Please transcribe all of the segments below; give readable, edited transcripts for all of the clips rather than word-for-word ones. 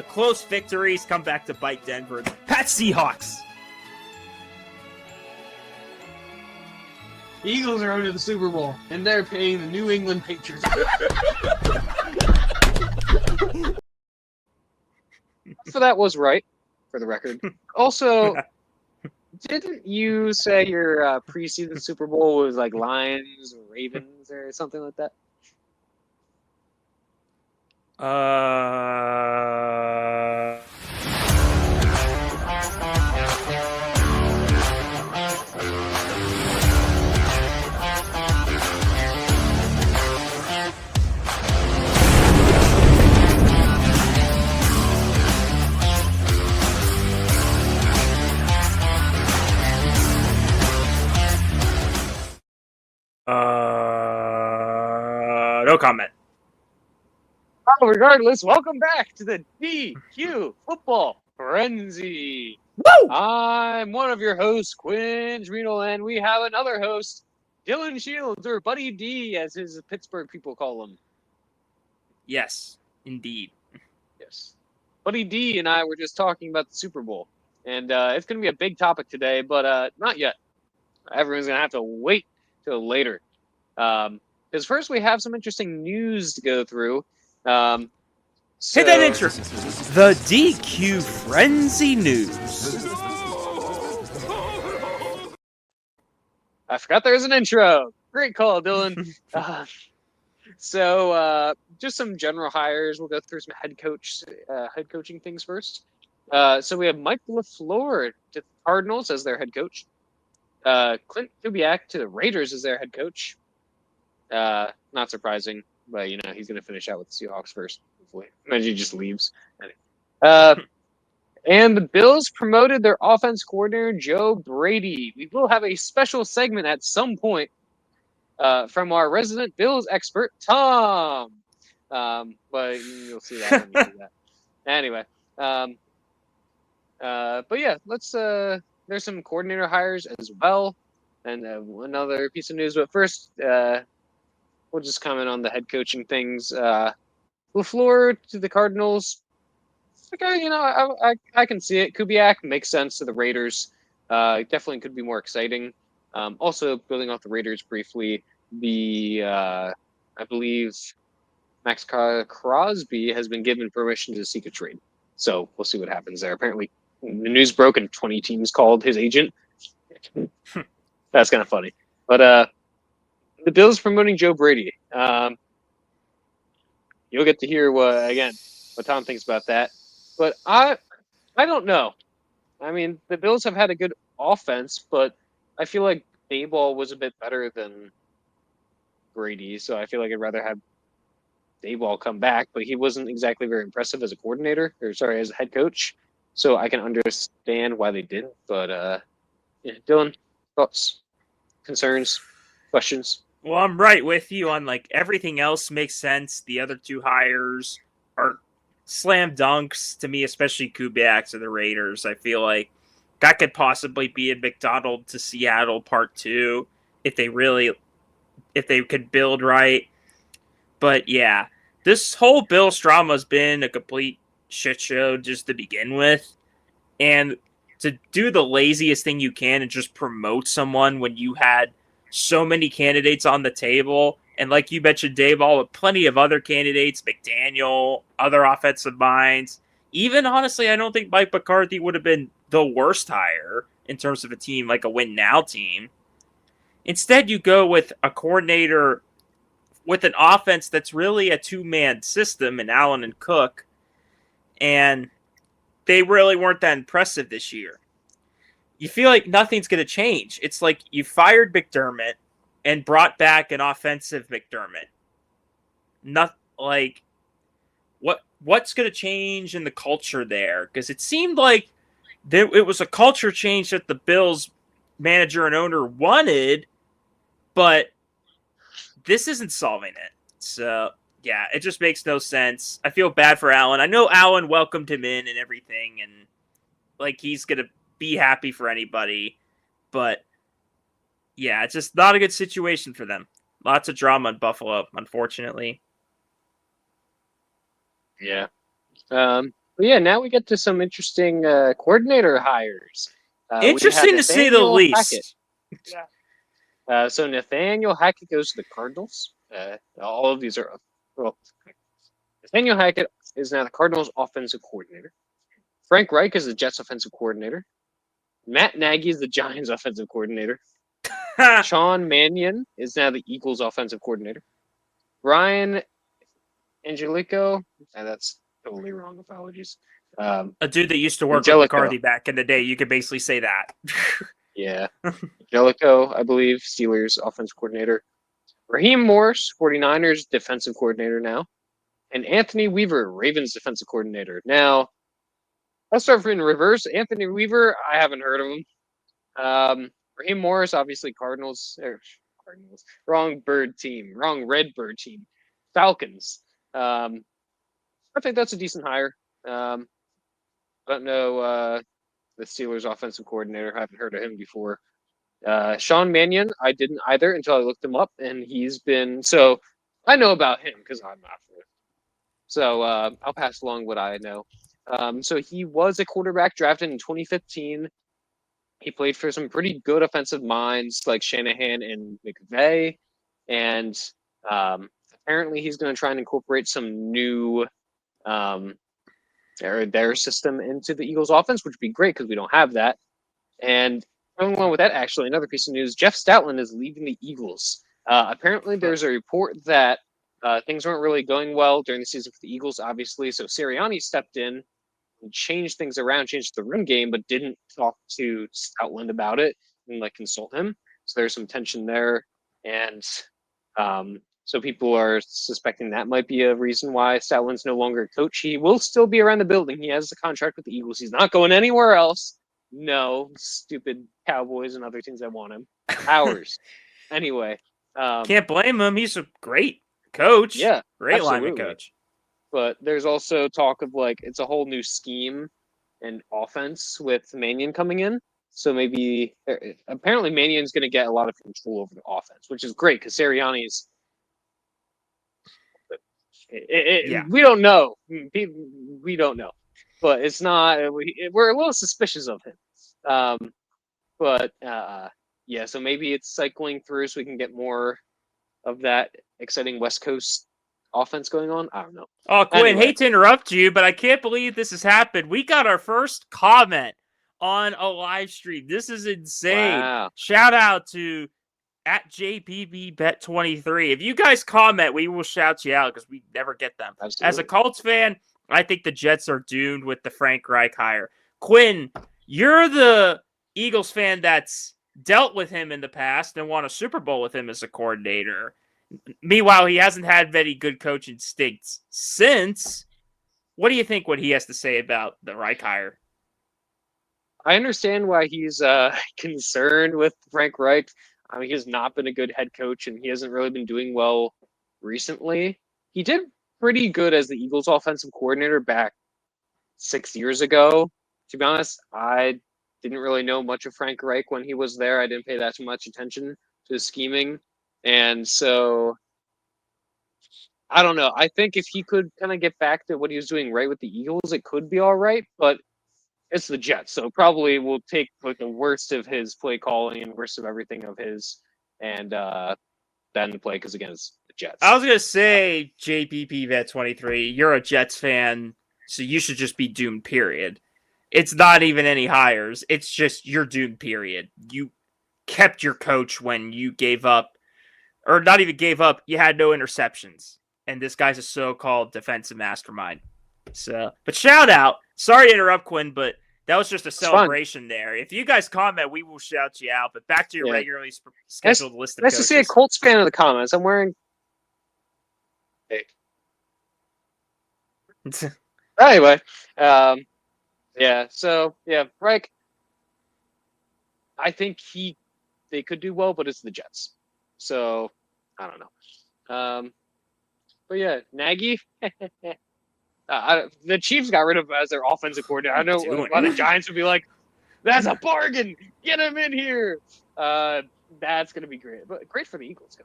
the close victories come back to bite Denver. Pat Seahawks. The Eagles are going to the Super Bowl, and they're paying the New England Patriots. So that was right, for the record. Also, didn't you say your preseason Super Bowl was like Lions or Ravens or something like that? No comment. Oh, regardless, welcome back to the DQ Football Frenzy. Woo! I'm one of your hosts, Quinn Dylan, and we have another host, Dylan Shields, or Buddy D, as his Pittsburgh people call him. Yes, indeed. Yes. Buddy D and I were just talking about the Super Bowl, and it's going to be a big topic today, but not yet. Everyone's going to have to wait till later. Because first we have some interesting news to go through. Hit that intro. The DQ Frenzy News. I forgot there's an intro. Great call, Dylan. So just some general hires. We'll go through some head coaching things first. So we have Mike LaFleur to the Cardinals as their head coach. Clint Kubiak to the Raiders as their head coach. Not surprising, but he's going to finish out with the Seahawks first. Hopefully, imagine he just leaves. And the Bills promoted their offense coordinator Joe Brady. We will have a special segment at some point from our resident Bills expert Tom. But you'll see that when we do that. Anyway, but yeah, let's. There's some coordinator hires as well, and another piece of news. But first, we'll just comment on the head coaching things. LaFleur to the Cardinals. Okay, I can see it. Kubiak makes sense to the Raiders. Definitely could be more exciting. Also, building off the Raiders briefly, I believe Max Crosby has been given permission to seek a trade. So we'll see what happens there. Apparently, the news broke and 20 teams called his agent. That's kind of funny. But the Bills promoting Joe Brady. You'll get to hear what Tom thinks about that. But I don't know. I mean, the Bills have had a good offense, but I feel like Daboll was a bit better than Brady, so I feel like I'd rather have Daboll come back, but he wasn't exactly very impressive as a as a head coach. So I can understand why they did. But yeah, Dylan, thoughts, concerns, questions? Well, I'm right with you on everything else makes sense. The other two hires are slam dunks to me, especially Kubiak to the Raiders. I feel like that could possibly be a McDonald to Seattle part 2 if they could build right. But yeah, this whole Bills drama has been a complete shit show just to begin with. And to do the laziest thing you can and just promote someone when you had so many candidates on the table. And like you mentioned, Daboll, with plenty of other candidates, McDaniel, other offensive minds. Even, honestly, I don't think Mike McCarthy would have been the worst hire in terms of a team, like a win-now team. Instead, you go with a coordinator with an offense that's really a two-man system in Allen and Cook. And they really weren't that impressive this year. You feel like nothing's going to change. It's like you fired McDermott and brought back an offensive McDermott. Not like what's going to change in the culture there? Because it seemed like it was a culture change that the Bills manager and owner wanted, but this isn't solving it. So yeah, it just makes no sense. I feel bad for Allen. I know Allen welcomed him in and everything, and he's going to be happy for anybody, but yeah, it's just not a good situation for them. Lots of drama in Buffalo, unfortunately. Yeah. But But yeah, now we get to some interesting coordinator hires. Interesting to say the least. So Nathaniel Hackett goes to the Cardinals. All of these are well. Nathaniel Hackett is now the Cardinals' offensive coordinator. Frank Reich is the Jets' offensive coordinator. Matt Nagy is the Giants' offensive coordinator. Sean Mannion is now the Eagles' offensive coordinator. Brian Angelico, that's totally wrong. Apologies. A dude that used to work Angelico. with McCarthy back in the day. You could basically say that. Yeah. Angelico, I believe, Steelers offensive coordinator. Raheem Morris, 49ers defensive coordinator now. And Anthony Weaver, Ravens defensive coordinator. Now, let's start in reverse. Anthony Weaver, I haven't heard of him. Raheem Morris, obviously Cardinals. Wrong bird team. Wrong red bird team. Falcons. I think that's a decent hire. I don't know the Steelers offensive coordinator. I haven't heard of him before. Sean Mannion, I didn't either until I looked him up, and he's been so I know about him because I'm not familiar. So I'll pass along what I know. So he was a quarterback drafted in 2015. He played for some pretty good offensive minds like Shanahan and McVay, and apparently he's going to try and incorporate some new their system into the Eagles' offense, which would be great because we don't have that. And going along with that, actually, another piece of news: Jeff Stoutland is leaving the Eagles. Apparently, there's a report that things weren't really going well during the season for the Eagles, obviously. So Sirianni stepped in and changed things around, changed the run game, but didn't talk to Stoutland about it and consult him. So there's some tension there, and so people are suspecting that might be a reason why Stoutland's no longer a coach. He will still be around the building. He has a contract with the Eagles. He's not going anywhere else. No, stupid Cowboys and other teams that want him. Ours. Anyway. Can't blame him. He's a great coach. Yeah. Great absolutely. lineman coach. But there's also talk of it's a whole new scheme and offense with Mannion coming in. So maybe apparently Mannion's going to get a lot of control over the offense, which is great because Sirianni's. We don't know. We don't know. But it's not. We're a little suspicious of him. Yeah, so maybe it's cycling through so we can get more of that exciting West Coast offense going on. I don't know. Oh, Quinn, hate to interrupt you, but I can't believe this has happened. We got our first comment on a live stream. This is insane. Wow. Shout out to @JPBBet23. If you guys comment, we will shout you out because we never get them. Absolutely. As a Colts fan, I think the Jets are doomed with the Frank Reich hire. Quinn, you're the Eagles fan that's dealt with him in the past and won a Super Bowl with him as a coordinator. Meanwhile, he hasn't had very good coaching stints since. What do you think what he has to say about the Reich hire? I understand why he's concerned with Frank Reich. I mean, he has not been a good head coach, and he hasn't really been doing well recently. He did pretty good as the Eagles offensive coordinator back 6 years ago. To be honest, I didn't really know much of Frank Reich when he was there. I didn't pay that much attention to his scheming. And so, I don't know. I think if he could kind of get back to what he was doing right with the Eagles, it could be all right. But it's the Jets, so probably we'll take the worst of his play calling and worst of everything of his, and then play because again it's the Jets. I was gonna say JPPVet23. You're a Jets fan, so you should just be doomed. Period. It's not even any hires. It's just you're doomed. Period. You kept your coach when you gave up, or not even gave up. You had no interceptions, and this guy's a so-called defensive mastermind. So, but shout out. Sorry to interrupt, Quinn, but that was just a celebration there. If you guys comment, we will shout you out. But back to your regularly scheduled list of coaches. Nice to see a Colts fan in the comments. I'm wearing. Hey. Anyway, yeah. So yeah, Reich. I think they could do well, but it's the Jets. So I don't know. But yeah, Nagy. The Chiefs got rid of him as their offensive coordinator. I know a lot of Giants would be like, "That's a bargain. Get him in here." That's gonna be great, but great for the Eagles.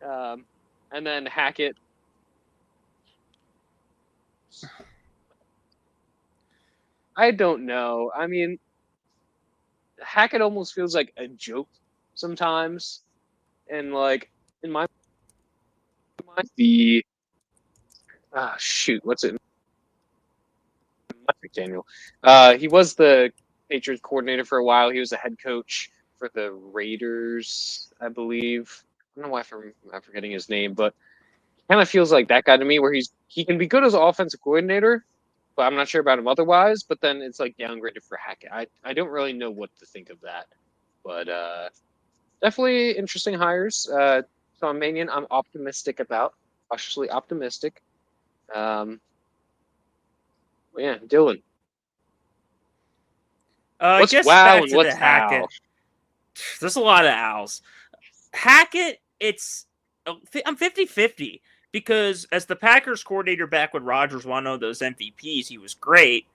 And then Hackett. I don't know. I mean, Hackett almost feels like a joke sometimes, and like in my mind, what's it? Mike McDaniel. He was the Patriots coordinator for a while. He was a head coach for the Raiders, I believe. I don't know why I'm forgetting his name, but kind of feels like that guy to me, where he can be good as an offensive coordinator, but I'm not sure about him otherwise. But then it's like downgraded for Hackett. I don't really know what to think of that, but definitely interesting hires. Sean Mannion, I'm optimistic about, cautiously optimistic. Yeah, Dylan. I What's guess wow back and to the what's how? Hackett. There's a lot of owls. Hackett, I'm 50-50 because as the Packers coordinator back when Rodgers won all those MVPs, he was great.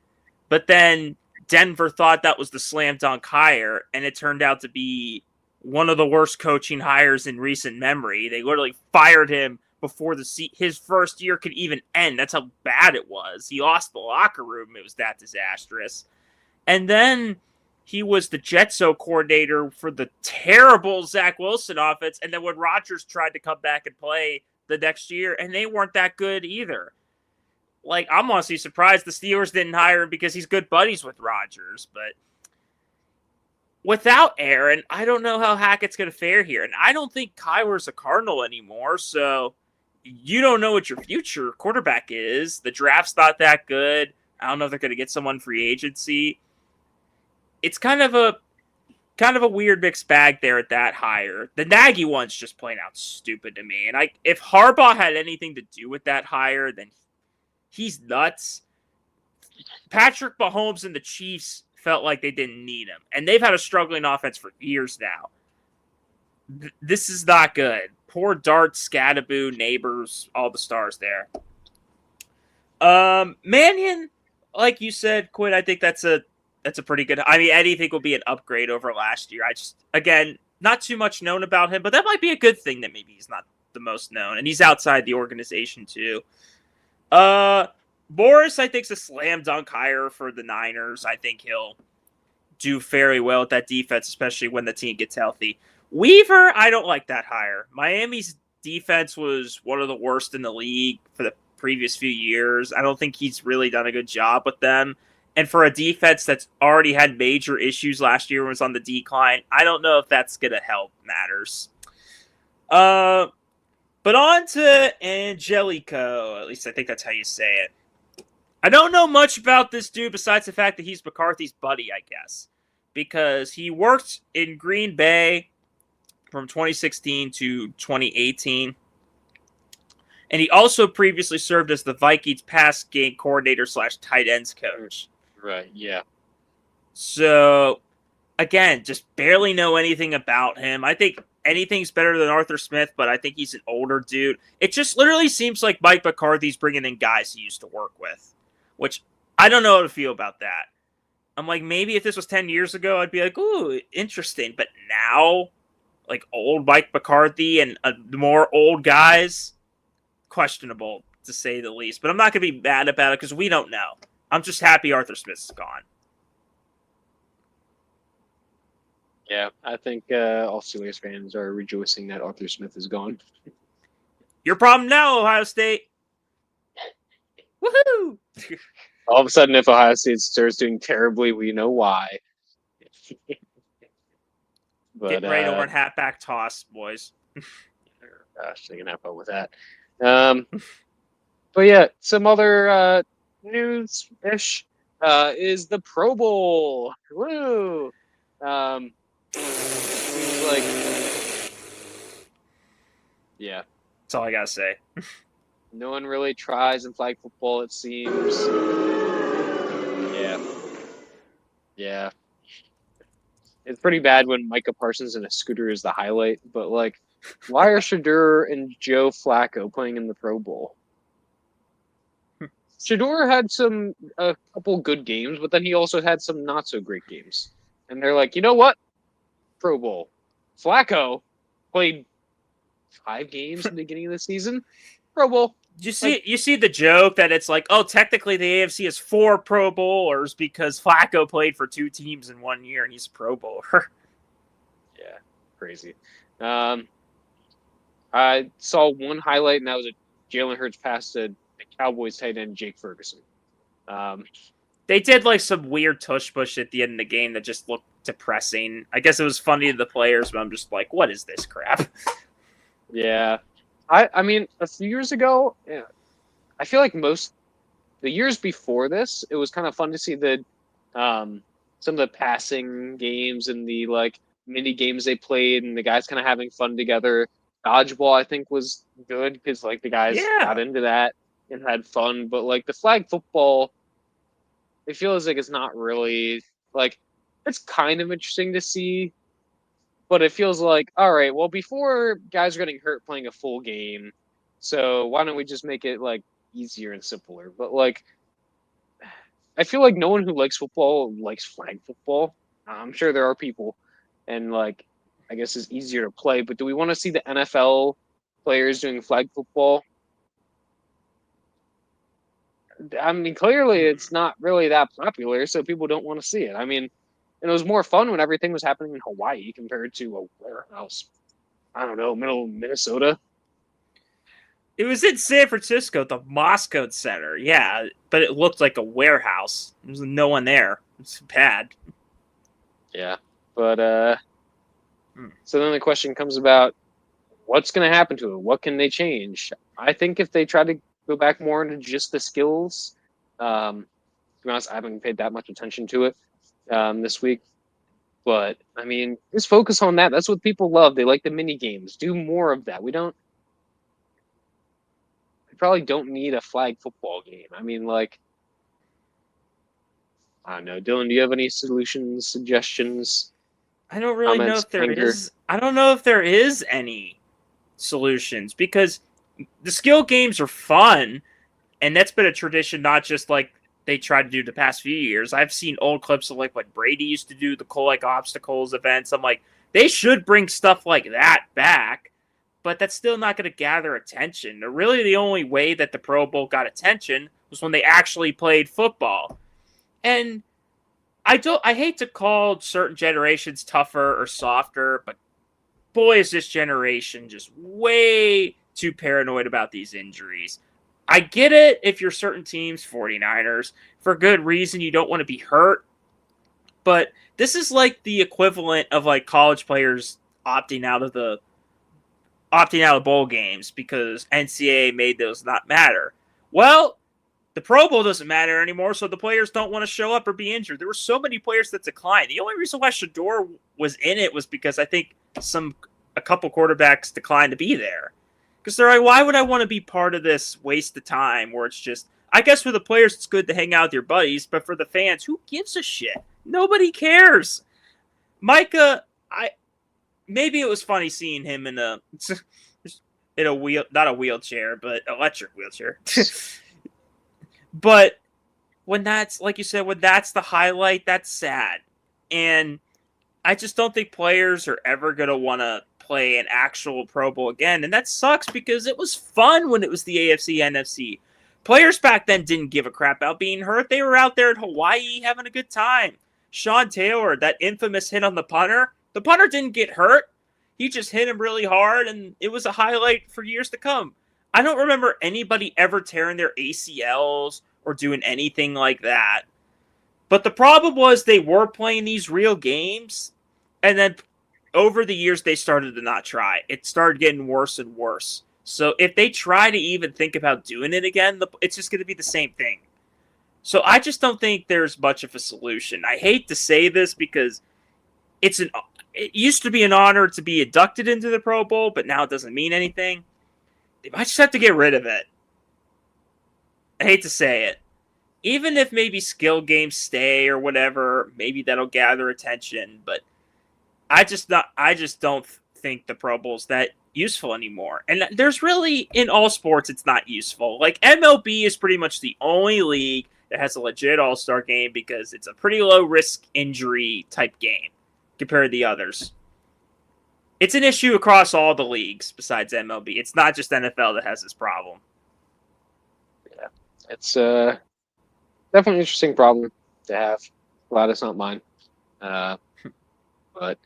But then Denver thought that was the slam dunk hire, and it turned out to be one of the worst coaching hires in recent memory. They literally fired him before his first year could even end. That's how bad it was. He lost the locker room. It was that disastrous. And then he was the Jetso coordinator for the terrible Zach Wilson offense. And then when Rodgers tried to come back and play the next year, and they weren't that good either. Like, I'm honestly surprised the Steelers didn't hire him because he's good buddies with Rodgers. But without Aaron, I don't know how Hackett's going to fare here. And I don't think Kyler's a Cardinal anymore. So you don't know what your future quarterback is. The draft's not that good. I don't know if they're going to get someone free agency. It's kind of a weird mixed bag there at that hire. The Nagy one's just plain out stupid to me. And if Harbaugh had anything to do with that hire, then he's nuts. Patrick Mahomes and the Chiefs felt like they didn't need him. And they've had a struggling offense for years now. This is not good. Poor Dart, Scadaboo, Neighbors, all the stars there. Mannion, like you said, Quinn, I think that's a pretty good. I mean, anything will be an upgrade over last year. Again, not too much known about him, but that might be a good thing that maybe he's not the most known. And he's outside the organization too. Morris, I think, is a slam dunk hire for the Niners. I think he'll do fairly well with that defense, especially when the team gets healthy. Weaver, I don't like that hire. Miami's defense was one of the worst in the league for the previous few years. I don't think he's really done a good job with them. And for a defense that's already had major issues last year and was on the decline, I don't know if that's going to help matters. But on to Angelico. At least I think that's how you say it. I don't know much about this dude besides the fact that he's McCarthy's buddy, I guess. Because he worked in Green Bay from 2016 to 2018. And he also previously served as the Vikings pass game coordinator / tight ends coach. Right, yeah. So, again, just barely know anything about him. I think anything's better than Arthur Smith, but I think he's an older dude. It just literally seems like Mike McCarthy's bringing in guys he used to work with, which I don't know how to feel about that. I'm like, maybe if this was 10 years ago, I'd be like, ooh, interesting. But now, like old Mike McCarthy and more old guys, questionable to say the least. But I'm not going to be mad about it because we don't know. I'm just happy Arthur Smith's gone. Yeah, I think all Steelers fans are rejoicing that Arthur Smith is gone. Your problem now, Ohio State. Woohoo! All of a sudden, if Ohio State starts doing terribly, we know why. But, get ready to learn halfback toss, boys. Gosh, they can have fun with that. But yeah, some other news-ish is the Pro Bowl. Woo! Seems like, yeah. That's all I gotta say. No one really tries in flag football, it seems. Yeah. It's pretty bad when Micah Parsons in a scooter is the highlight, but like, why are Shedeur and Joe Flacco playing in the Pro Bowl? Shedeur had a couple good games, but then he also had some not so great games. And they're like, you know what? Pro Bowl. Flacco played 5 games at the beginning of the season. Pro Bowl. You see the joke that it's like, oh, technically the AFC has 4 Pro Bowlers because Flacco played for 2 teams in 1 year and he's a Pro Bowler. Yeah, crazy. I saw one highlight, and that was a Jalen Hurts pass to the Cowboys tight end Jake Ferguson. They did like some weird tush push at the end of the game that just looked depressing. I guess it was funny to the players, but I'm just like, what is this crap? Yeah. I mean, a few years ago, yeah, I feel like the years before this, it was kind of fun to see some of the passing games and the like mini games they played, and the guys kind of having fun together. Dodgeball, I think, was good because like the guys got into that and had fun. But like the flag football, it feels like it's not really like it's kind of interesting to see. But it feels like, all right, well, before guys are getting hurt playing a full game, so why don't we just make it like easier and simpler? But like, I feel like no one who likes football likes flag football. I'm sure there are people, and like, I guess it's easier to play. But do we want to see the NFL players doing flag football? I mean, clearly it's not really that popular, so people don't want to see it. I mean, and it was more fun when everything was happening in Hawaii compared to a warehouse. I don't know, middle of Minnesota. It was in San Francisco, the Moscow Center. Yeah, but it looked like a warehouse. There was no one there. It's bad. Yeah, but so then the question comes about what's going to happen to it? What can they change? I think if they try to go back more into just the skills, to be honest, I haven't paid that much attention to it this week. But I mean, just focus on that. That's what people love. They like the mini games. Do more of that. We probably don't need a flag football game. I mean, like, I don't know. Dylan, do you have any solutions, suggestions? I don't really know if there is. I don't know if there is any solutions because the skill games are fun, and that's been a tradition, not just like they tried to do the past few years. I've seen old clips of like what Brady used to do, the like obstacles events. I'm like, they should bring stuff like that back, but that's still not going to gather attention. Really, the only way that the Pro Bowl got attention was when they actually played football. And I hate to call certain generations tougher or softer, but boy, is this generation just way too paranoid about these injuries. I get it if you're certain teams, 49ers, for good reason, you don't want to be hurt. But this is like the equivalent of like college players opting out of bowl games because NCAA made those not matter. Well, the Pro Bowl doesn't matter anymore, so the players don't want to show up or be injured. There were so many players that declined. The only reason why Shador was in it was because I think a couple quarterbacks declined to be there. Because they're like, why would I want to be part of this waste of time where it's just, I guess for the players it's good to hang out with your buddies, but for the fans, who gives a shit? Nobody cares. Micah, maybe it was funny seeing him in a not a wheelchair, but electric wheelchair. But when that's, like you said, when that's the highlight, that's sad. And I just don't think players are ever going to want to play an actual Pro Bowl again. And that sucks because it was fun when it was the AFC, NFC. Players back then didn't give a crap about being hurt. They were out there in Hawaii having a good time. Sean Taylor, that infamous hit on the punter didn't get hurt. He just hit him really hard, and it was a highlight for years to come. I don't remember anybody ever tearing their ACLs or doing anything like that. But the problem was they were playing these real games, and then over the years they started to not try. It started getting worse and worse. So if they try to even think about doing it again, it's just going to be the same thing. So I just don't think there's much of a solution. I hate to say this because it used to be an honor to be inducted into the Pro Bowl, but now it doesn't mean anything. They might just have to get rid of it. I hate to say it. Even if maybe skill games stay or whatever, maybe that'll gather attention. But I just don't think the Pro Bowl's that useful anymore. And there's really, in all sports, it's not useful. Like MLB is pretty much the only league that has a legit all-star game because it's a pretty low-risk injury type game compared to the others. It's an issue across all the leagues besides MLB. It's not just NFL that has this problem. It's definitely an interesting problem to have. Glad it's not mine. But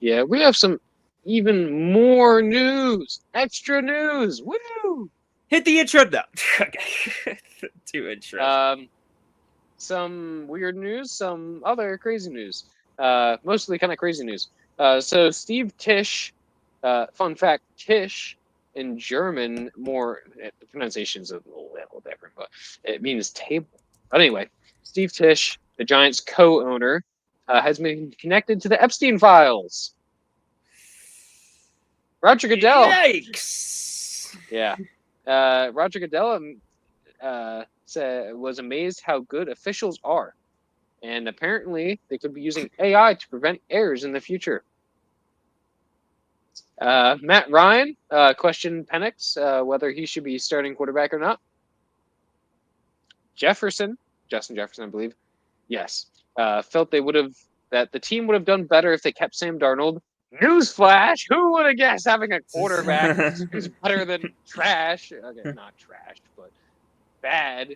yeah, we have some even more news, extra news. Woo! Hit the intro now. Okay. 2 intros. Some weird news, some other crazy news. Mostly kind of crazy news. So Steve Tisch, fun fact, Tisch in German, the pronunciation's a little different, but it means table. But anyway, Steve Tisch, the Giants co-owner, has been connected to the Epstein files. Roger Goodell. Yikes! Yeah. Roger Goodell was amazed how good officials are. And apparently, they could be using AI to prevent errors in the future. Matt Ryan questioned Penix whether he should be starting quarterback or not. Justin Jefferson, I believe, yes, felt that the team would have done better if they kept Sam Darnold. Newsflash: who would have guessed having a quarterback who's better than trash? Okay, not trash, but bad,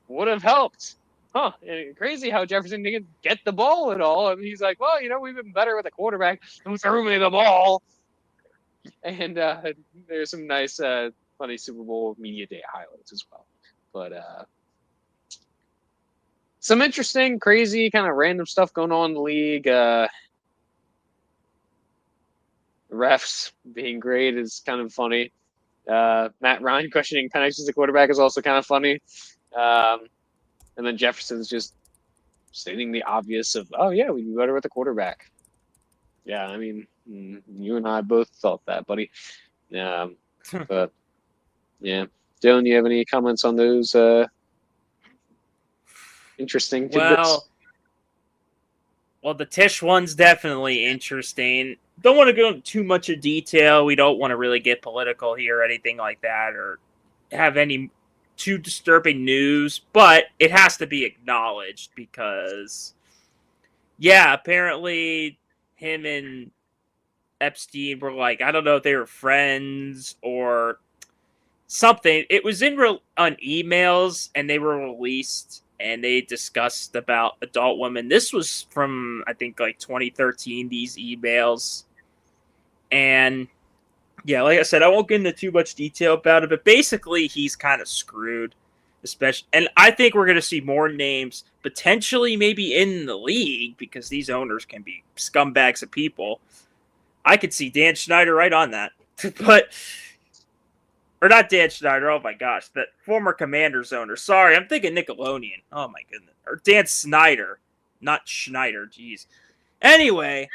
would have helped. Huh? Crazy how Jefferson didn't get the ball at all. I mean, he's like, well, we've been better with a quarterback who threw me the ball. And there's some nice, funny Super Bowl media day highlights as well. But some interesting, crazy, kind of random stuff going on in the league. Refs being great is kind of funny. Matt Ryan questioning Penix as a quarterback is also kind of funny. And then Jefferson's just stating the obvious of, oh, yeah, we'd be better with a quarterback. Yeah, I mean, you and I both thought that, buddy. But, yeah. Dylan, you have any comments on those interesting tidbits? Well, the Tisch one's definitely interesting. Don't want to go into too much of detail. We don't want to really get political here or anything like that or have any too disturbing news, but it has to be acknowledged because, yeah, apparently him and Epstein were like, I don't know if they were friends or something. It was on emails and they were released and they discussed about adult women. This was from, I think, like 2013, these emails. And yeah, like I said, I won't get into too much detail about it, but basically he's kind of screwed. Especially, and I think we're going to see more names potentially maybe in the league because these owners can be scumbags of people. I could see Dan Schneider right on that. Or not Dan Schneider, oh my gosh, that former Commanders owner. Sorry, I'm thinking Nickelodeon. Oh my goodness. Or Dan Snyder, not Schneider, jeez. Anyway,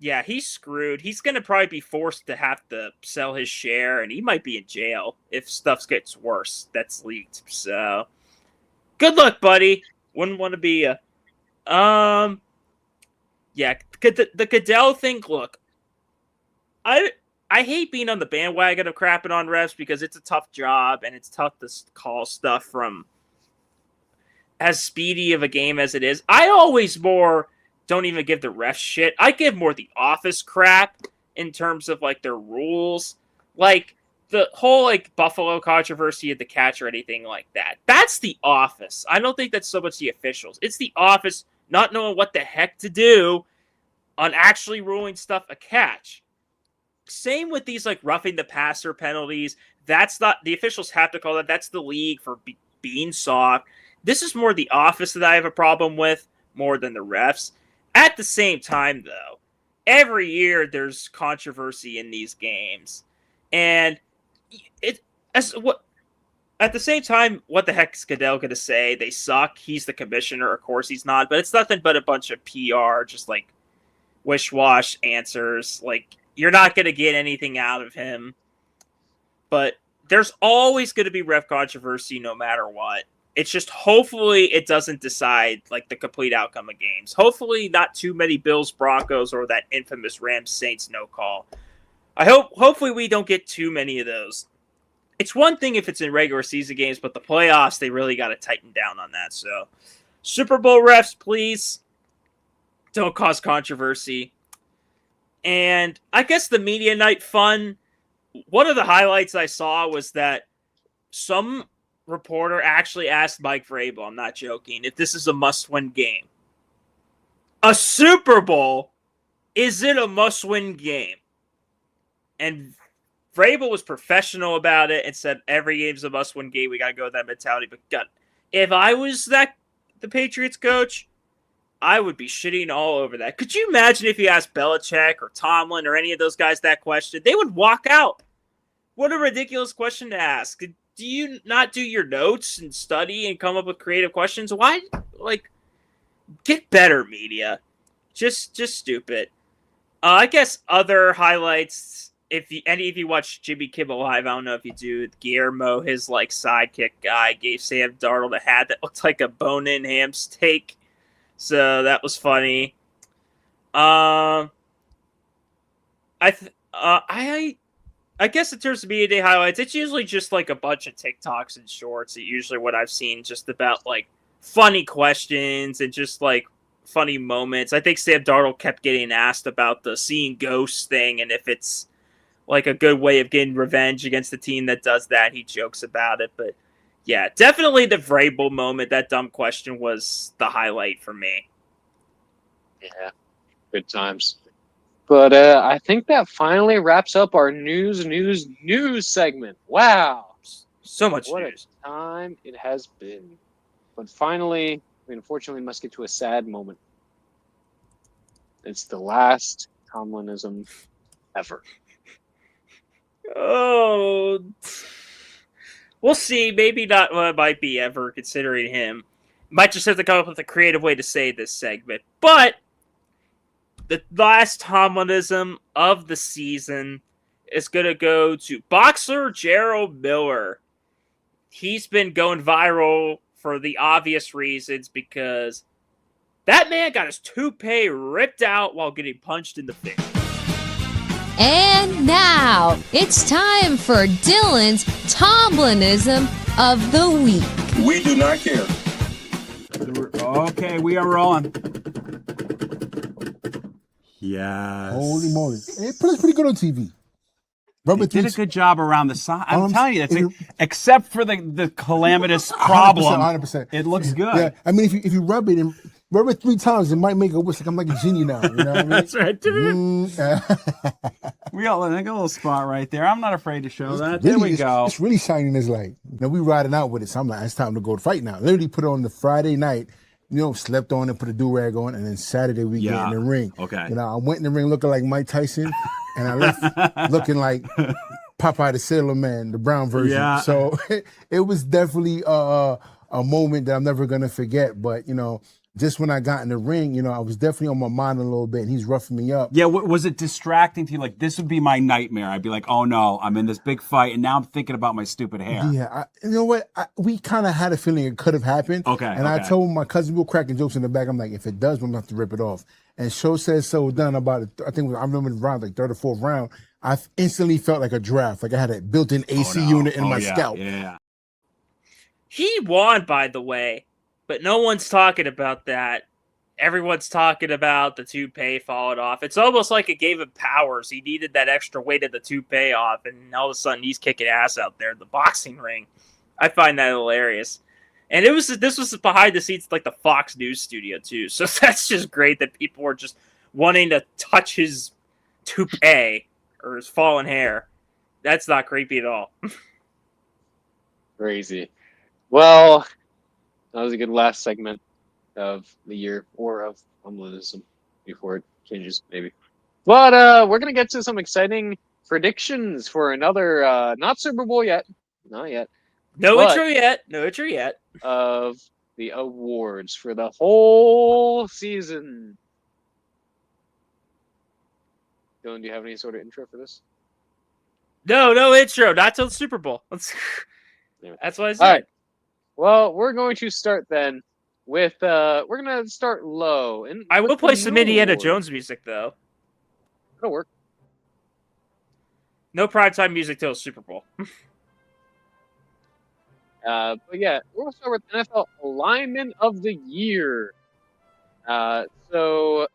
yeah, he's screwed. He's going to probably be forced to have to sell his share, and he might be in jail if stuff gets worse. That's leaked. So, good luck, buddy. Wouldn't want to be a... Yeah, the Goodell thing, look, I hate being on the bandwagon of crapping on refs because it's a tough job, and it's tough to call stuff from as speedy of a game as it is. I always more... don't even give the refs shit. I give more the office crap in terms of like their rules. Like the whole like Buffalo controversy of the catch or anything like that. That's the office. I don't think that's so much the officials. It's the office not knowing what the heck to do on actually ruling stuff a catch. Same with these like roughing the passer penalties. That's not the officials have to call that. That's the league for being soft. This is more the office that I have a problem with more than the refs. At the same time, though, every year there's controversy in these games, and at the same time, what the heck is Goodell going to say? They suck. He's the commissioner. Of course he's not, but it's nothing but a bunch of PR, just like wish-wash answers. Like, you're not going to get anything out of him, but there's always going to be ref controversy no matter what. It's just hopefully it doesn't decide like the complete outcome of games. Hopefully not too many Bills Broncos or that infamous Rams Saints no call. Hopefully we don't get too many of those. It's one thing if it's in regular season games, but the playoffs they really got to tighten down on that. So Super Bowl refs, please don't cause controversy. And I guess the media night fun. One of the highlights I saw was that some reporter actually asked Mike Vrabel, I'm not joking, if this is a must-win game. A Super Bowl, is it a must-win game? And Vrabel was professional about it and said every game's a must-win game. We got to go with that mentality. But God, if I was the Patriots coach, I would be shitting all over that. Could you imagine if you asked Belichick or Tomlin or any of those guys that question? They would walk out. What a ridiculous question to ask. Do you not do your notes and study and come up with creative questions? Why? Like, get better, media. Just stupid. I guess other highlights. If any of you watch Jimmy Kimmel Live, I don't know if you do. Guillermo, his like sidekick guy, gave Sam Darnold a hat that looked like a bone-in ham steak. So that was funny. I guess in terms of media day highlights, it's usually just like a bunch of TikToks and shorts. It's usually what I've seen, just about like funny questions and just like funny moments. I think Sam Darnold kept getting asked about the seeing ghosts thing, and if it's like a good way of getting revenge against the team that does that. He jokes about it, but yeah, definitely the Vrabel moment. That dumb question was the highlight for me. Yeah, good times. But I think that finally wraps up our news segment. Wow. So much what news. A time it has been. But finally, we unfortunately must get to a sad moment. It's the last Tomlinism ever. Oh, we'll see. Maybe not what it might be ever, considering him. Might just have to come up with a creative way to say this segment. But the last Tomlinism of the season is going to go to boxer Gerald Miller. He's been going viral for the obvious reasons, because that man got his toupee ripped out while getting punched in the face. And now it's time for Dylan's Tomlinism of the week. We do not care. Okay, we are rolling. Yes. Holy moly. It plays pretty good on TV. They did a good job around the side. I'm telling you, except for the calamitous problem, 100%. it looks good. Yeah, I mean, if you rub it 3 times, it might make it wish like I'm like a genie now. You know what I mean? That's right. We got a little spot right there. I'm not afraid to show that. There we go. It's really shining this light. Now we riding out with it, so I'm like, it's time to go to fight now. Literally put it on the Friday night. Slept on it, put a do-rag on, and then Saturday we get in the ring. Okay. I went in the ring looking like Mike Tyson, and I left looking like Popeye the Sailor Man, the brown version. Yeah. So it was definitely a moment that I'm never gonna forget. But just when I got in the ring, I was definitely on my mind a little bit, and he's roughing me up. Yeah, was it distracting to you? Like, this would be my nightmare. I'd be like, oh no, I'm in this big fight, and now I'm thinking about my stupid hair. Yeah, you know what? We kind of had a feeling it could have happened. Okay. I told my cousin, we were cracking jokes in the back. I'm like, if it does, we're going to have to rip it off. And show says so done about it. I remember the round, like third or fourth round, I instantly felt like a draft. Like I had a built-in AC unit in my scalp. Yeah. He won, by the way, but no one's talking about that. Everyone's talking about the toupee falling off. It's almost like it gave him powers. He needed that extra weight of the toupee off, and all of a sudden he's kicking ass out there in the boxing ring. I find that hilarious. And this was behind the scenes, like the Fox News studio too. So that's just great that people were just wanting to touch his toupee or his fallen hair. That's not creepy at all. Crazy. Well, that was a good last segment of the year, or of Tomlinism, before it changes, maybe. But we're going to get to some exciting predictions for another, not Super Bowl yet, not yet. No intro yet. Of the awards for the whole season. Dylan, do you have any sort of intro for this? No intro. Not till the Super Bowl. That's what I said. All right. Well, we're going to start then with we're going to start low. And I will play some Indiana Jones music though. It'll work. No primetime music till the Super Bowl. But yeah, we'll start with NFL Lineman of the Year. So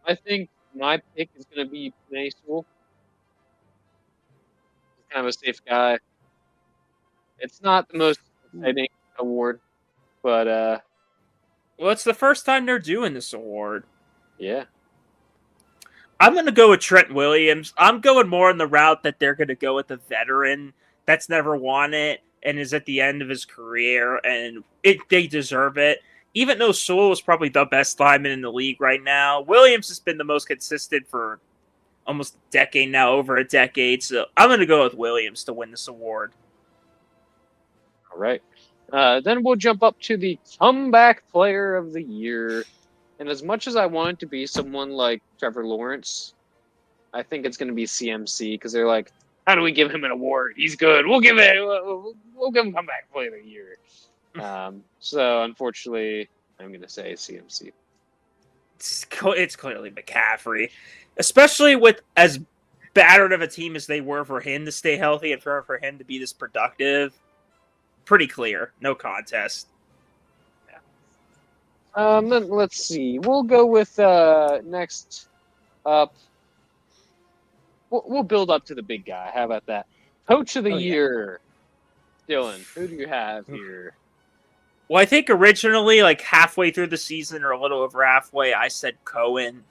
I think my pick is going to be Penei Sewell. He's kind of a safe guy. It's not the most exciting award, but Well, it's the first time they're doing this award. yeah. I'm going to go with Trent Williams. I'm going more on the route that they're going to go with a veteran that's never won it and is at the end of his career, and they deserve it. Even though Sewell is probably the best lineman in the league right now, Williams has been the most consistent for almost a decade now, over a decade. So I'm going to go with Williams to win this award. All right. Then we'll jump up to the comeback player of the year. And as much as I want it to be someone like Trevor Lawrence, I think it's going to be CMC because they're like, how do we give him an award? He's good. We'll give him comeback player of the year. So unfortunately, I'm going to say CMC. It's clearly McCaffrey, especially with as battered of a team as they were, for him to stay healthy and for him to be this productive. Pretty clear, no contest. Then let's see. We'll go with next up. We'll build up to the big guy. How about that? Coach of the year, Dylan. Who do you have here? Well, I think originally, like halfway through the season or a little over halfway, I said Cohen.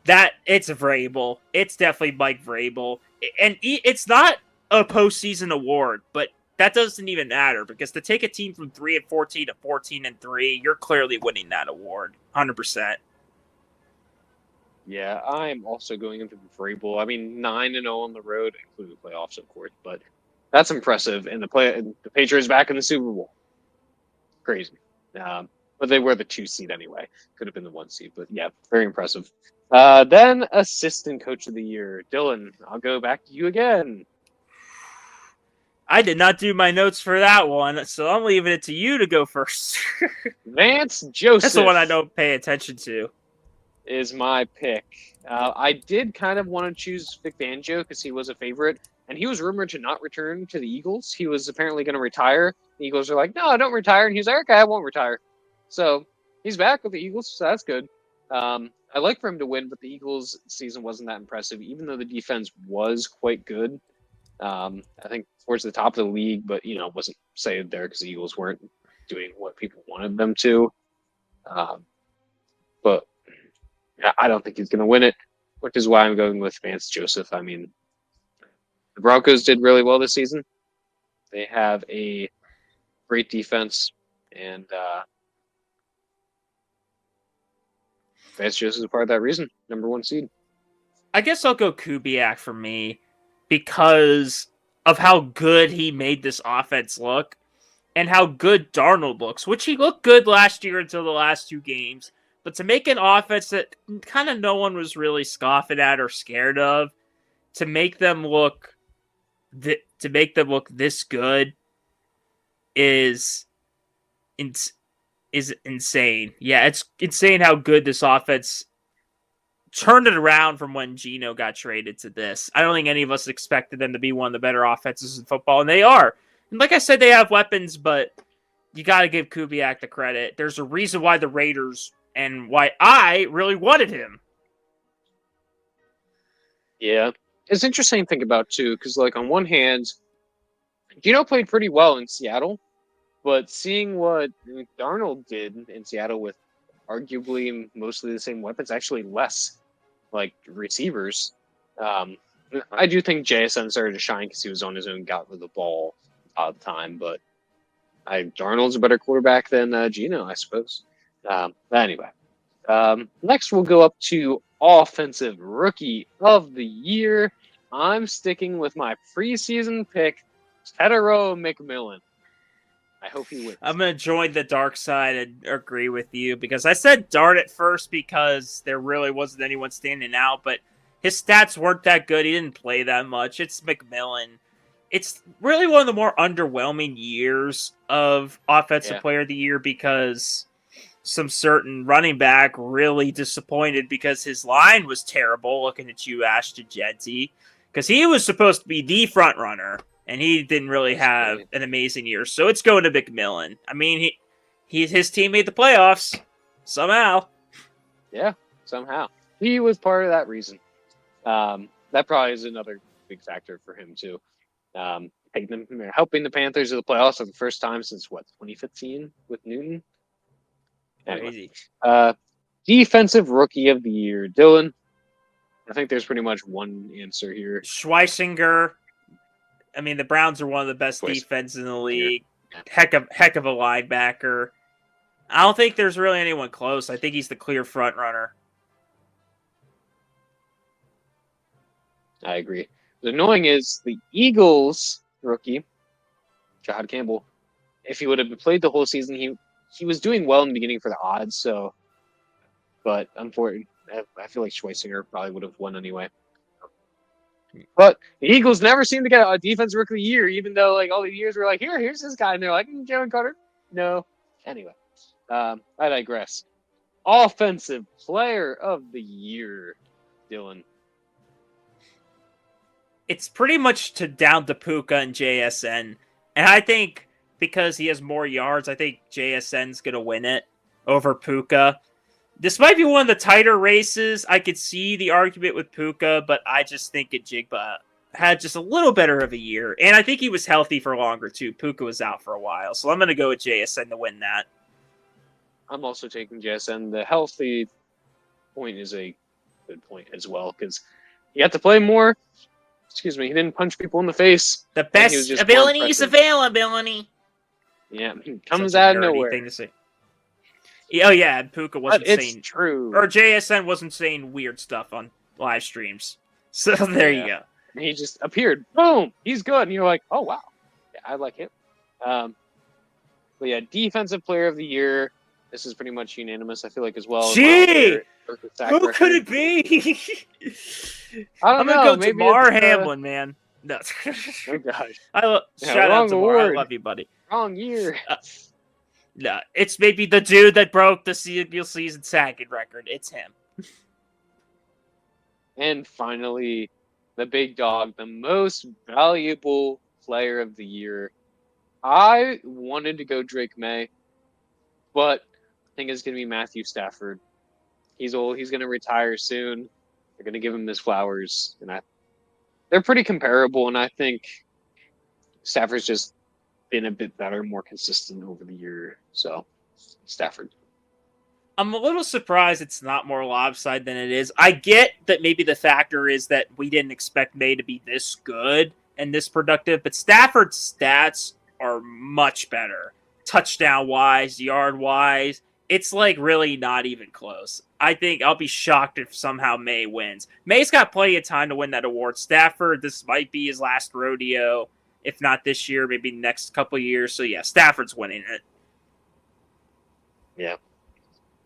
That it's Vrabel. It's definitely Mike Vrabel, and it's not a postseason award, but that doesn't even matter because to take a team from 3-14 to 14-3, you're clearly winning that award, 100%. Yeah, I'm also going into Vrabel. I mean, 9-0 on the road, including the playoffs, of course, but that's impressive. And the Patriots back in the Super Bowl, crazy. But they were the 2 seed anyway. Could have been the 1 seed, but yeah, very impressive. Then assistant coach of the year, Dylan. I'll go back to you again. I did not do my notes for that one, so I'm leaving it to you to go first. Vance Joseph. That's the one I don't pay attention to. Is my pick. I did kind of want to choose Vic Fangio because he was a favorite, and he was rumored to not return to the Eagles. He was apparently going to retire. The Eagles are like, no, don't retire. And he's like, okay, I won't retire. So he's back with the Eagles, so that's good. I like for him to win, but the Eagles' season wasn't that impressive, even though the defense was quite good. I think towards the top of the league, but, wasn't saved there because the Eagles weren't doing what people wanted them to. But I don't think he's going to win it, which is why I'm going with Vance Joseph. I mean, the Broncos did really well this season. They have a great defense, and Vance Joseph is part of that reason. Number 1 seed. I guess I'll go Kubiak for me because of how good he made this offense look and how good Darnold looks, which he looked good last year until the last 2 games. But to make an offense that kind of no one was really scoffing at or scared of, to make them look this good is insane. Yeah, it's insane how good this offense turned it around from when Geno got traded to this. I don't think any of us expected them to be one of the better offenses in football, and they are. And like I said, they have weapons, but you got to give Kubiak the credit. There's a reason why the Raiders and why I really wanted him. Yeah. It's interesting to think about, too, because, on one hand, Geno played pretty well in Seattle, but seeing what Darnold did in Seattle with arguably mostly the same weapons, actually less, receivers, I do think JSN started to shine because he was on his own, got rid of the ball all the time, but Darnold's a better quarterback than Geno, I suppose. But anyway, next we'll go up to Offensive Rookie of the Year. I'm sticking with my preseason pick, Tedero McMillan. I hope he wins. I'm going to join the dark side and agree with you because I said Dart at first because there really wasn't anyone standing out, but his stats weren't that good. He didn't play that much. It's McMillan. It's really one of the more underwhelming years of Offensive Player of the Year because some certain running back really disappointed because his line was terrible. Looking at you, Ashton Jeanty, because he was supposed to be the front runner, and he didn't really have an amazing year. So it's going to McMillan. I mean, his team made the playoffs somehow. Yeah, somehow. He was part of that reason. That probably is another big factor for him, too. helping the Panthers to the playoffs for the first time since 2015 with Newton. Crazy. Anyway, defensive rookie of the year, Dylan. I think there's pretty much one answer here. Schweisinger. I mean, the Browns are one of the best defenses in the league. Heck of a linebacker. I don't think there's really anyone close. I think he's the clear front runner. I agree. The annoying is the Eagles rookie, Jahad Campbell. If he would have played the whole season, he was doing well in the beginning for the odds. So, but unfortunately, I feel like Schweisinger probably would have won anyway. But the Eagles never seem to get a defensive rookie of the year, even though like all the years we're like, here's this guy, and they're like, Jalen Carter. No. Anyway, I digress. Offensive player of the year, Dylan. It's pretty much down to Puka and JSN. And I think because he has more yards, I think JSN's going to win it over Puka. This might be one of the tighter races. I could see the argument with Puka, but I just think Jigba had just a little better of a year. And I think he was healthy for longer, too. Puka was out for a while. So I'm going to go with JSN to win that. I'm also taking JSN. The healthy point is a good point as well, because he had to play more. Excuse me, he didn't punch people in the face. The best ability is availability. Yeah, he comes out of nowhere. Thing to say. Oh yeah, and Puka wasn't saying true. Or JSN wasn't saying weird stuff on live streams. So there you go. And he just appeared. Boom! He's good. And you're like, oh wow. Yeah, I like him. But yeah, defensive player of the year. This is pretty much unanimous, I feel like, as well. Gee! Who could it be? I'm gonna go Damar Hamlin, man. No. Oh gosh. Shout out to Damar. I love you, buddy. Wrong year. No, it's maybe the dude that broke the single season sacking record. It's him. And finally, the big dog, the most valuable player of the year. I wanted to go Drake May, but I think it's going to be Matthew Stafford. He's old. He's going to retire soon. They're going to give him his flowers. And they're pretty comparable, and I think Stafford's just been a bit better, more consistent over the year. So, Stafford. I'm a little surprised it's not more lopsided than it is. I get that maybe the factor is that we didn't expect May to be this good and this productive, but Stafford's stats are much better. Touchdown-wise, yard-wise, it's like really not even close. I think I'll be shocked if somehow May wins. May's got plenty of time to win that award. Stafford, this might be his last rodeo. If not this year, maybe next couple of years. So yeah, Stafford's winning it. Yeah.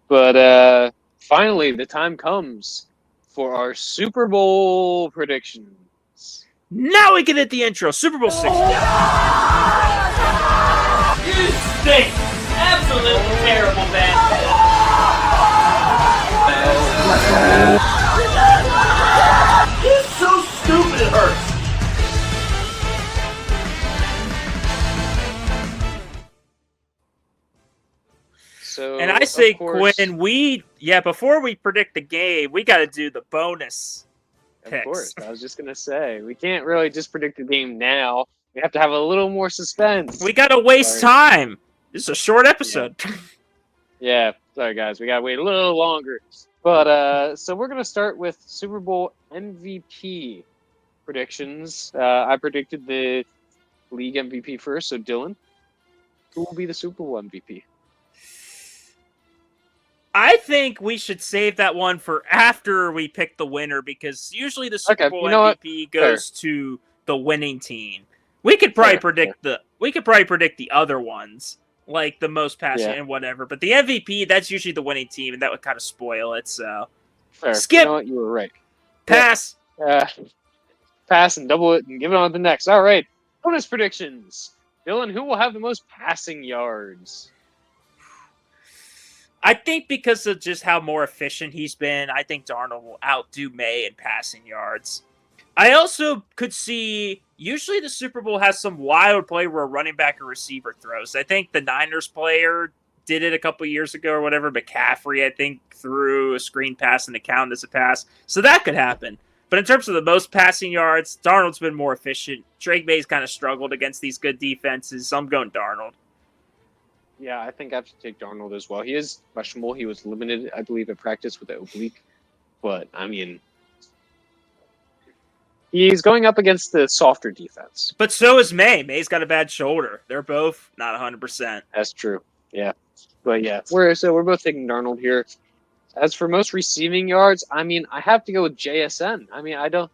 But finally, the time comes for our Super Bowl predictions. Now we get at the intro. Super Bowl 6. You stink. Absolutely terrible, man. It's so stupid it hurts. So, and I say, Quinn, before we predict the game, we got to do the bonus picks. Of course. I was just going to say, we can't really just predict the game now. We have to have a little more suspense. We got to waste time. This is a short episode. Yeah. Sorry, guys. We got to wait a little longer. But, so we're going to start with Super Bowl MVP predictions. I predicted the league MVP first. So, Dylan, who will be the Super Bowl MVP? I think we should save that one for after we pick the winner, because usually the Super Bowl MVP goes to the winning team. We could probably predict the other ones, like the most passing and whatever. But the MVP, that's usually the winning team, and that would kind of spoil it. So skip. You know what? You were right. Pass. Pass and double it and give it on to the next. All right. Bonus predictions. Dylan, who will have the most passing yards? I think because of just how more efficient he's been, I think Darnold will outdo May in passing yards. I also could see, usually the Super Bowl has some wild play where a running back or receiver throws. I think the Niners player did it a couple years ago or whatever. McCaffrey, I think, threw a screen pass and it counted as a pass. So that could happen. But in terms of the most passing yards, Darnold's been more efficient. Drake May's kind of struggled against these good defenses, so I'm going Darnold. Yeah, I think I have to take Darnold as well. He is questionable. He was limited, I believe, at practice with the oblique. But, I mean, he's going up against the softer defense. But so is May. May's got a bad shoulder. They're both not 100%. That's true. Yeah. But, yeah, we're both taking Darnold here. As for most receiving yards, I mean, I have to go with JSN. I mean, I don't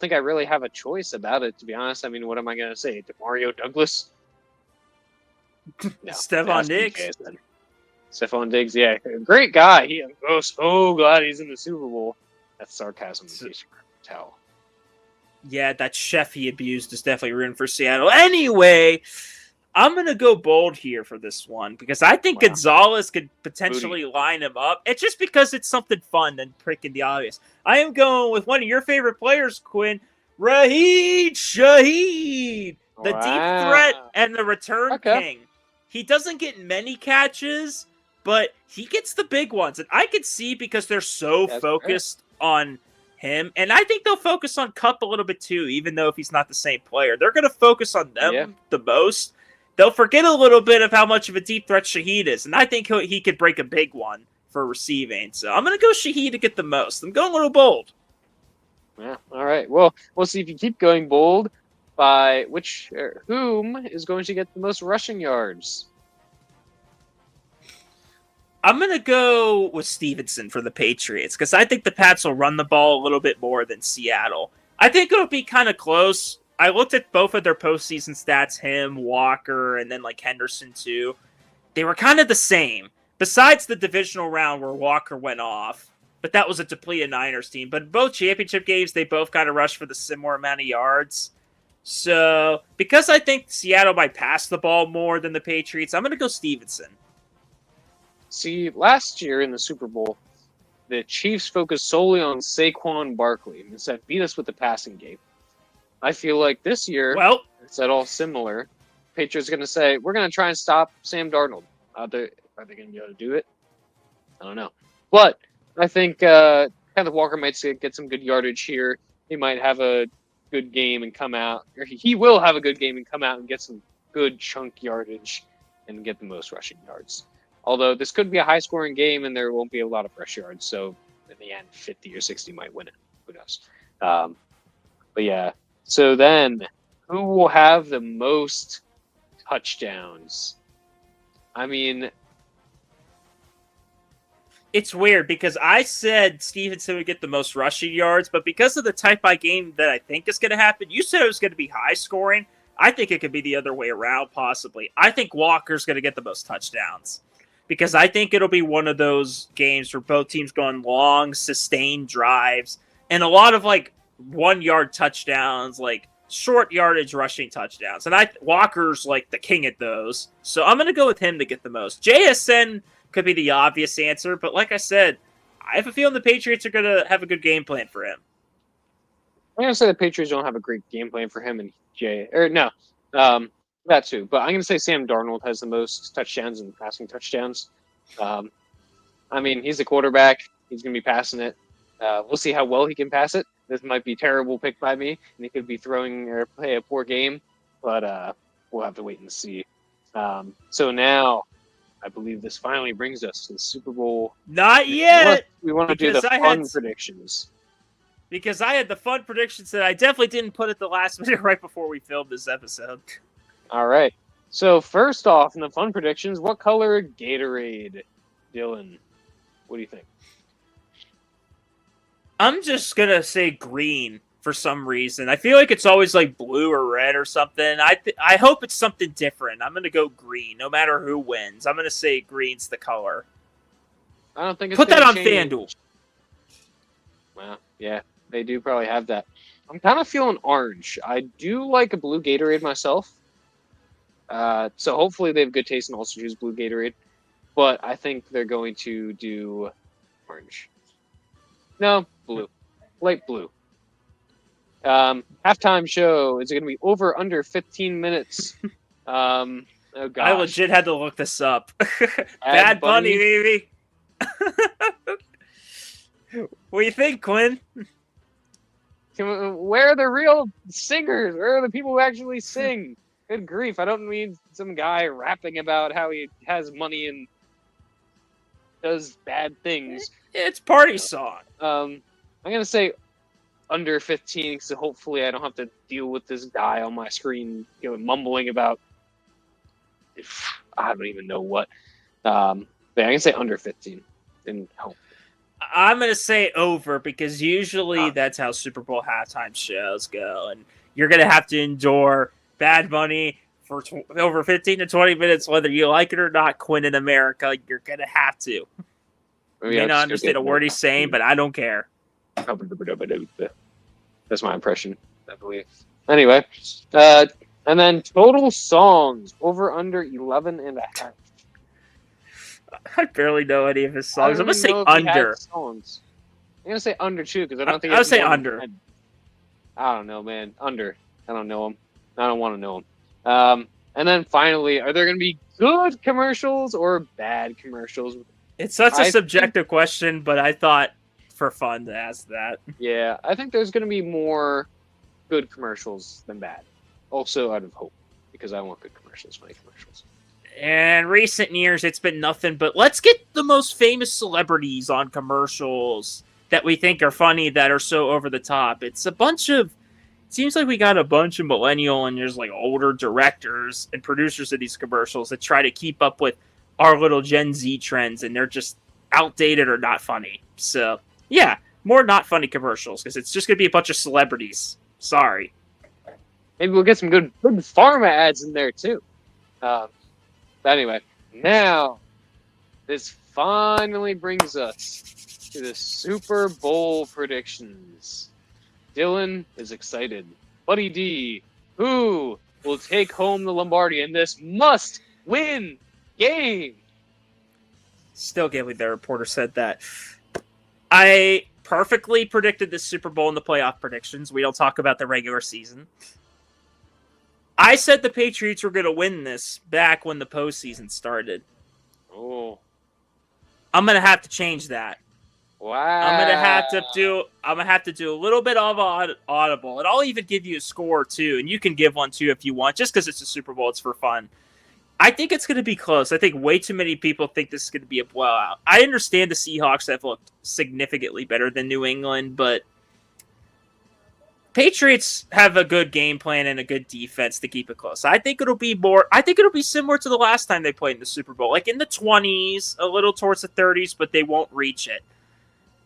think I really have a choice about it, to be honest. I mean, what am I going to say? DeMario Douglas? No, Stephon Diggs. Stephon Diggs, yeah. Great guy. I'm so glad he's in the Super Bowl. That's sarcasm, in case you couldn't tell. Yeah, that chef he abused is definitely ruined for Seattle. Anyway, I'm going to go bold here for this one because I think Gonzalez could potentially line him up. It's just because it's something fun than pricking the obvious. I am going with one of your favorite players, Quinn, Raheed Shaheed, the deep threat and the return king. He doesn't get many catches, but he gets the big ones. And I could see because they're so focused on him. And I think they'll focus on Kupp a little bit too, even though if he's not the same player. They're going to focus on them the most. They'll forget a little bit of how much of a deep threat Shaheed is. And I think he could break a big one for receiving. So I'm going to go Shaheed to get the most. I'm going a little bold. Yeah, all right. Well, we'll see if you keep going bold by whom is going to get the most rushing yards. I'm going to go with Stevenson for the Patriots because I think the Pats will run the ball a little bit more than Seattle. I think it'll be kind of close. I looked at both of their postseason stats, him, Walker, and then like Henderson too. They were kind of the same. Besides the divisional round where Walker went off, but that was a depleted Niners team. But in both championship games, they both got to rush for the similar amount of yards. So because I think Seattle might pass the ball more than the Patriots, I'm going to go Stevenson. See, last year in the Super Bowl, the Chiefs focused solely on Saquon Barkley and instead beat us with the passing game. I feel like this year, it's at all similar. Patriots are going to say, we're going to try and stop Sam Darnold. Are they going to be able to do it? I don't know. But I think Kenneth Walker might get some good yardage here. He might have a good game and come out. Or he will have a good game and come out and get some good chunk yardage and get the most rushing yards. Although this could be a high-scoring game and there won't be a lot of rush yards. So in the end, 50 or 60 might win it. Who knows? But yeah. So then, who will have the most touchdowns? I mean, it's weird because I said Stevenson would get the most rushing yards, but because of the type I game that I think is going to happen, you said it was going to be high scoring. I think it could be the other way around, possibly. I think Walker's going to get the most touchdowns because I think it'll be one of those games where both teams going long, sustained drives, and a lot of like 1 yard touchdowns, like short yardage rushing touchdowns. And Walker's like the king at those. So I'm going to go with him to get the most. JSN could be the obvious answer, but like I said, I have a feeling the Patriots are going to have a good game plan for him. I'm going to say the Patriots don't have a great game plan for him and that too. But I'm going to say Sam Darnold has the most touchdowns and passing touchdowns. I mean, he's a quarterback. He's going to be passing it. We'll see how well he can pass it. This might be a terrible pick by me, and he could be throwing or play a poor game, but we'll have to wait and see. So now, I believe this finally brings us to the Super Bowl. Not yet! We want to do the fun predictions. Because I had the fun predictions that I definitely didn't put at the last minute right before we filmed this episode. All right. So first off, in the fun predictions, what color Gatorade? Dylan, what do you think? I'm just going to say green for some reason. I feel like it's always like blue or red or something. I hope it's something different. I'm going to go green no matter who wins. I'm going to say green's the color. I don't think it's Put that on FanDuel. Well, yeah, they do probably have that. I'm kind of feeling orange. I do like a blue Gatorade myself. So hopefully they have good taste and also choose blue Gatorade. But I think they're going to do orange. No, blue. Light blue. Halftime show. Is it going to be over under 15 minutes? Oh gosh. I legit had to look this up. Bad Bunny, baby. What do you think, Quinn? Where are the real singers? Where are the people who actually sing? Good grief! I don't mean some guy rapping about how he has money and does bad things. It's party song. I'm gonna say under 15, so hopefully I don't have to deal with this guy on my screen, mumbling about I don't even know what. But I can say under 15 and hope. I'm going to say over because usually that's how Super Bowl halftime shows go. And you're going to have to endure Bad Bunny for over 15 to 20 minutes, whether you like it or not. Quinn in America, you're going to have to. You may not understand a word he's saying, but I don't care. That's my impression, I believe. Anyway, and then total songs over under 11 and a half. I barely know any of his songs. I'm going to say under. I'm going to say under, too, because I don't think I'll say under. I don't know, man. Under. I don't know him. I don't want to know him. And then finally, are there going to be good commercials or bad commercials? It's such a subjective question, but I thought for fun to ask that. Yeah, I think there's going to be more good commercials than bad. Also out of hope, because I want good commercials, funny commercials. In recent years, it's been nothing but let's get the most famous celebrities on commercials that we think are funny that are so over the top. It seems like we got a bunch of millennial and there's like older directors and producers of these commercials that try to keep up with our little Gen Z trends, and they're just outdated or not funny. So, yeah, more not funny commercials because it's just going to be a bunch of celebrities. Sorry. Maybe we'll get some good pharma ads in there, too. But anyway, now this finally brings us to the Super Bowl predictions. Dylan is excited. Buddy D, who will take home the Lombardi in this must-win game? Still can't believe the reporter said that. I perfectly predicted this Super Bowl in the playoff predictions. We don't talk about the regular season. I said the Patriots were going to win this back when the postseason started. Oh. I'm going to have to change that. Wow. I'm going to have to do a little bit of audible, and I'll even give you a score too, and you can give one too if you want, just because it's a Super Bowl, it's for fun. I think it's going to be close. I think way too many people think this is going to be a blowout. I understand the Seahawks have looked significantly better than New England, but Patriots have a good game plan and a good defense to keep it close. I think it'll be similar to the last time they played in the Super Bowl, like in the 20s, a little towards the 30s, but they won't reach it.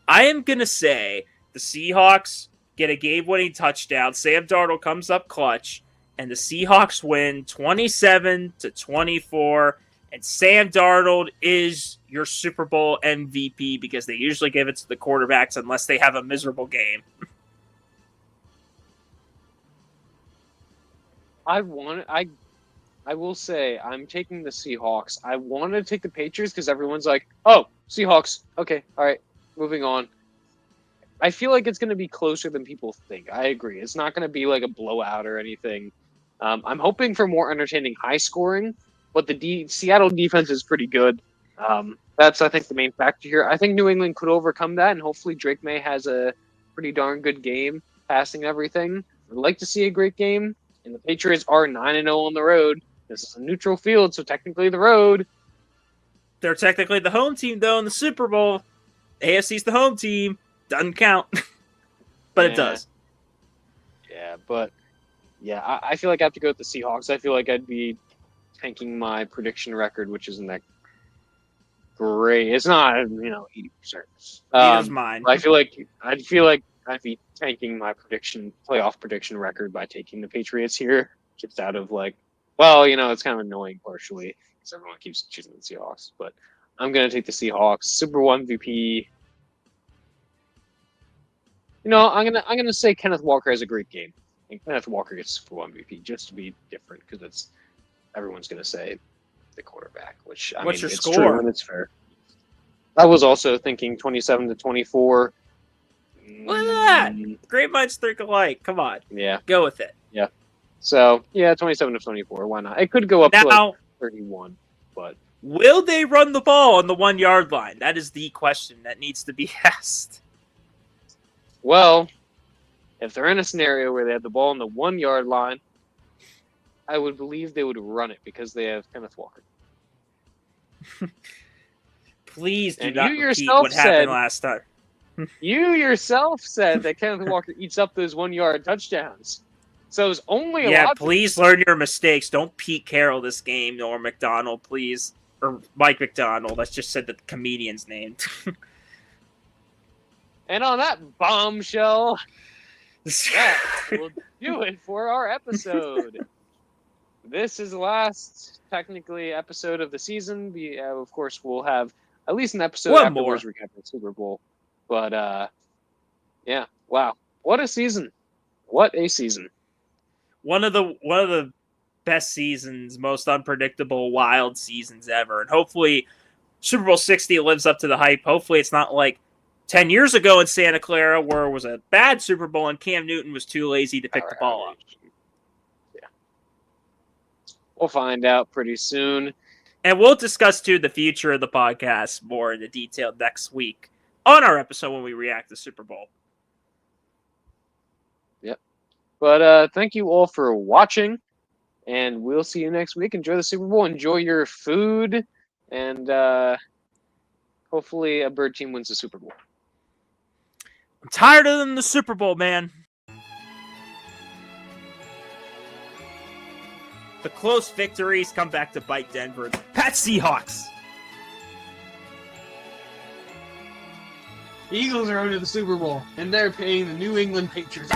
I am going to say the Seahawks get a game-winning touchdown. Sam Darnold comes up clutch, and the Seahawks win 27-24, and Sam Darnold is your Super Bowl MVP because they usually give it to the quarterbacks unless they have a miserable game. I will say I'm taking the Seahawks. I wanted to take the Patriots because everyone's like, oh, Seahawks. Okay, all right, moving on. I feel like it's going to be closer than people think. I agree. It's not going to be like a blowout or anything. I'm hoping for more entertaining high scoring, but the Seattle defense is pretty good. That's, I think, the main factor here. I think New England could overcome that, and hopefully Drake May has a pretty darn good game, passing everything. I'd like to see a great game. And the Patriots are 9-0 on the road. This is a neutral field, so technically the road. They're technically the home team, though, in the Super Bowl. AFC's the home team. Doesn't count. But it does. Yeah, but I feel like I have to go with the Seahawks. I feel like I'd be tanking my prediction record, which isn't that great. It's not, 80%. Neither's mine. I feel like I'd be tanking my playoff prediction record by taking the Patriots here, just out of it's kind of annoying partially because everyone keeps choosing the Seahawks. But I'm gonna take the Seahawks. Super Bowl MVP. I'm gonna say Kenneth Walker has a great game, and Kenneth Walker gets Super Bowl MVP just to be different because everyone's gonna say the quarterback, which what's your it's score? True and it's fair. I was also thinking 27-24. Look at that! Great minds think alike. Come on. Yeah. Go with it. Yeah. So, 27-24. Why not? It could go up to 31, but... Will they run the ball on the 1 yard line? That is the question that needs to be asked. Well, if they're in a scenario where they have the ball on the 1 yard line, I would believe they would run it because they have Kenneth Walker. Please do And not you repeat yourself what happened said- last time. You yourself said that Kenneth Walker eats up those 1 yard touchdowns. So it's only a Yeah, lot. please learn your mistakes. Don't Pete Carroll this game, or McDonald, please. Or Mike McDonald. I just said the comedian's name. And on that bombshell, that will do it for our episode. This is the last, technically, episode of the season. Of course, we'll have at least an episode One afterwards more. recapping the Super Bowl. But, yeah, wow. What a season. What a season. One of the best seasons, most unpredictable, wild seasons ever. And hopefully Super Bowl 60 lives up to the hype. Hopefully it's not like 10 years ago in Santa Clara where it was a bad Super Bowl and Cam Newton was too lazy to pick the ball up. Yeah. We'll find out pretty soon. And we'll discuss, too, the future of the podcast more in detail next week on our episode when we react to Super Bowl. Yep. But thank you all for watching, and we'll see you next week. Enjoy the Super Bowl. Enjoy your food, and hopefully a bird team wins the Super Bowl. I'm tired of them, the Super Bowl, man. The close victories come back to bite Denver. Pat Seahawks. The Eagles are going to the Super Bowl, and they're paying the New England Patriots.